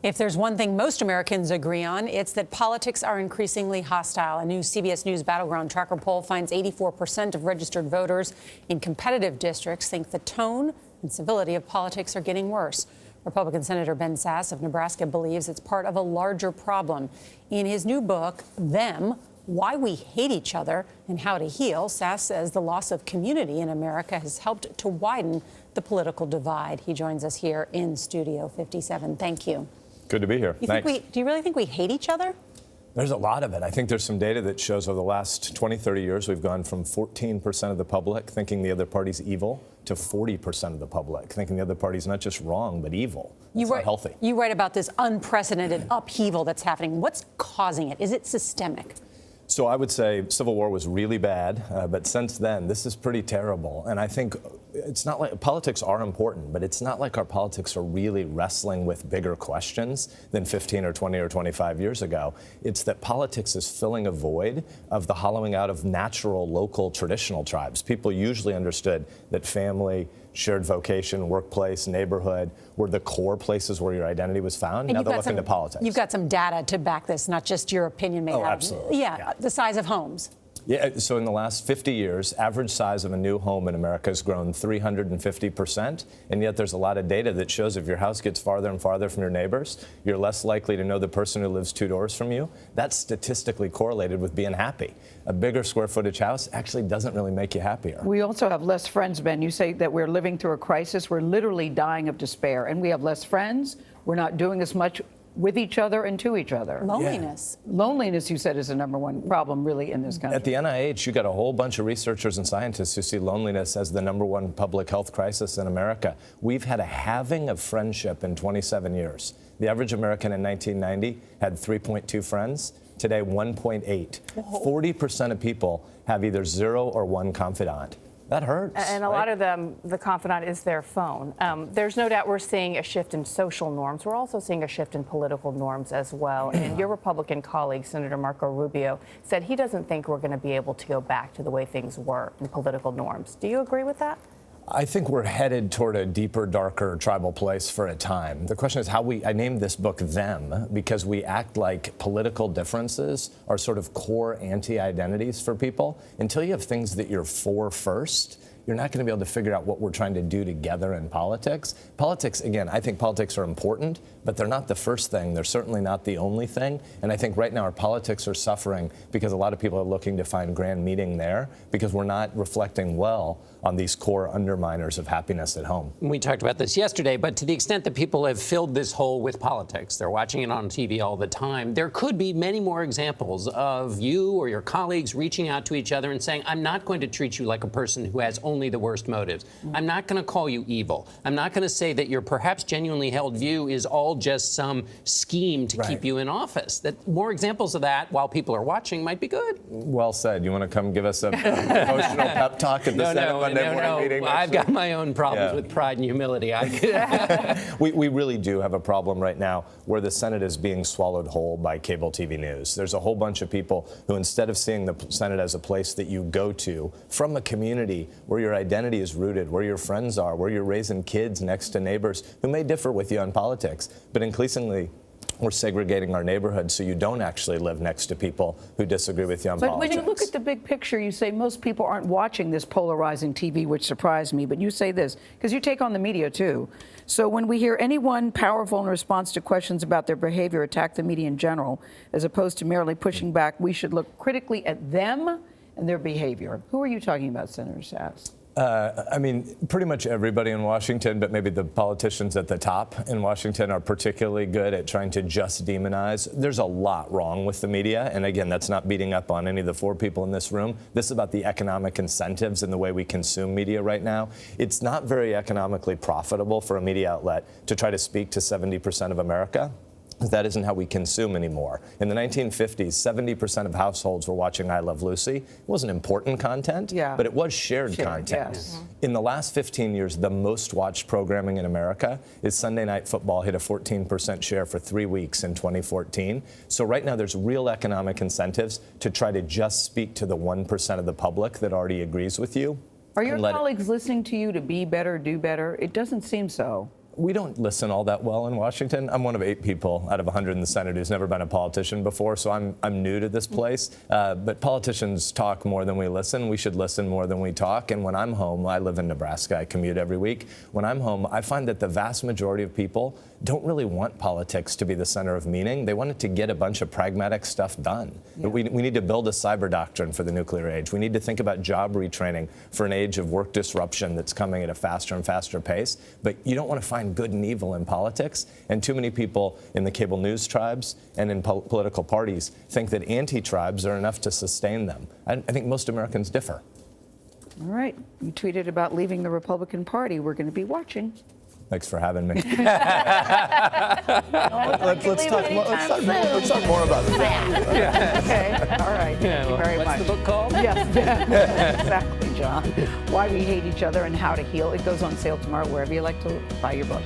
If there's one thing most Americans agree on, it's that politics are increasingly hostile. A new CBS News Battleground Tracker poll finds 84% of registered voters in competitive districts think the tone and civility of politics are getting worse. Republican Senator Ben Sasse of Nebraska believes it's part of a larger problem. In his new book, Them, Why We Hate Each Other and How to Heal, Sasse says the loss of community in America has helped to widen the political divide. He joins us here in Studio 57. Thank you. Good to be here. Thanks. Do you really think we hate each other? There's a lot of it. I think there's some data that shows over the last 20, 30 years, we've gone from 14% of the public thinking the other party's evil to 40% of the public thinking the other party's not just wrong, but evil. That's not healthy. You write about this unprecedented upheaval that's happening. What's causing it? Is it systemic? So I would say Civil War was really bad, but since then, this is pretty terrible. And I think it's not like politics are important, but it's not like our politics are really wrestling with bigger questions than 15 or 20 or 25 years ago. It's that politics is filling a void of the hollowing out of natural, local, traditional tribes. People usually understood that family, shared vocation, workplace, neighborhood were the core places where your identity was found. Now they're looking to politics. You've got some data to back this, not just your opinion made out of it. Absolutely. Yeah, the size of homes. Yeah, so in the last 50 years, average size of a new home in America has grown 350%, and yet there's a lot of data that shows if your house gets farther and farther from your neighbors, you're less likely to know the person who lives 2 doors from you. That's statistically correlated with being happy. A bigger square footage house actually doesn't really make you happier. We also have less friends, Ben. You say that we're living through a crisis. We're literally dying of despair, and we have less friends. We're not doing as much with each other and to each other. Loneliness. Yeah. Loneliness, you said, is the #1 problem really in this country. At the NIH, you got a whole bunch of researchers and scientists who see loneliness as the #1 public health crisis in America. We've had a halving of friendship in 27 years. The average American in 1990 had 3.2 friends. Today, 1.8. 40% of people have either 0 or 1 confidant. That hurts. And a lot of them, the confidant is their phone. There's no doubt we're seeing a shift in social norms. We're also seeing a shift in political norms as well. And your Republican colleague, Senator Marco Rubio, said he doesn't think we're going to be able to go back to the way things were in political norms. Do you agree with that? I think we're headed toward a deeper, darker tribal place for a time. The question is how I named this book Them because we act like political differences are sort of core anti-identities for people. Until you have things that you're for first, you're not going to be able to figure out what we're trying to do together in politics. Politics, again, I think politics are important, but they're not the first thing. They're certainly not the only thing. And I think right now our politics are suffering because a lot of people are looking to find grand meaning there because we're not reflecting well on these core underminers of happiness at home. We talked about this yesterday, but to the extent that people have filled this hole with politics, they're watching it on TV all the time, there could be many more examples of you or your colleagues reaching out to each other and saying, I'm not going to treat you like a person who has only the worst motives. I'm not going to call you evil. I'm not going to say that your perhaps genuinely held view is all just some scheme to keep you in office. That more examples of that while people are watching might be good. Well said. You want to come give us a emotional pep talk at the Senate Monday morning meeting? I've got my own problems with pride and humility. We really do have a problem right now where the Senate is being swallowed whole by cable TV news. There's a whole bunch of people who, instead of seeing the Senate as a place that you go to from a community where your identity is rooted, where your friends are, where you're raising kids next to neighbors who may differ with you on politics, but increasingly we're segregating our neighborhoods so you don't actually live next to people who disagree with you on politics. But when you look at the big picture, you say most people aren't watching this polarizing TV, which surprised me. But you say this, because you take on the media, too. So when we hear anyone powerful in response to questions about their behavior attack the media in general, as opposed to merely pushing back, we should look critically at them and their behavior. Who are you talking about, Senator Sasse? I mean, pretty much everybody in Washington, but maybe the politicians at the top in Washington are particularly good at trying to just demonize. There's a lot wrong with the media. And again, that's not beating up on any of the 4 people in this room. This is about the economic incentives and the way we consume media right now. It's not very economically profitable for a media outlet to try to speak to 70% of America. That isn't how we consume anymore. In the 1950s, 70% of households were watching I Love Lucy. It wasn't important content, but it was shared content. Yes. In the last 15 years, the most watched programming in America is Sunday Night Football, hit a 14% share for 3 weeks in 2014. So right now there's real economic incentives to try to just speak to the 1% of the public that already agrees with you. Are your colleagues listening to you to be better, do better? It doesn't seem so. We don't listen all that well in Washington. I'm one of 8 people out of 100 in the Senate who's never been a politician before, so I'm new to this place. But politicians talk more than we listen. We should listen more than we talk. And when I'm home, I live in Nebraska, I commute every week. When I'm home, I find that the vast majority of people don't really want politics to be the center of meaning. They want it to get a bunch of pragmatic stuff done. Yeah. We need to build a cyber doctrine for the nuclear age. We need to think about job retraining for an age of work disruption that's coming at a faster and faster pace. But you don't want to find good and evil in politics. And too many people in the cable news tribes and in political parties think that anti-tribes are enough to sustain them. I think most Americans differ. All right. You tweeted about leaving the Republican Party. We're going to be watching. Thanks for having me. Let's talk more about that. Yeah. Okay. All right. Thank you very much. What's the book called? Yes. Exactly, John. Why We Hate Each Other and How to Heal. It goes on sale tomorrow wherever you like to buy your books.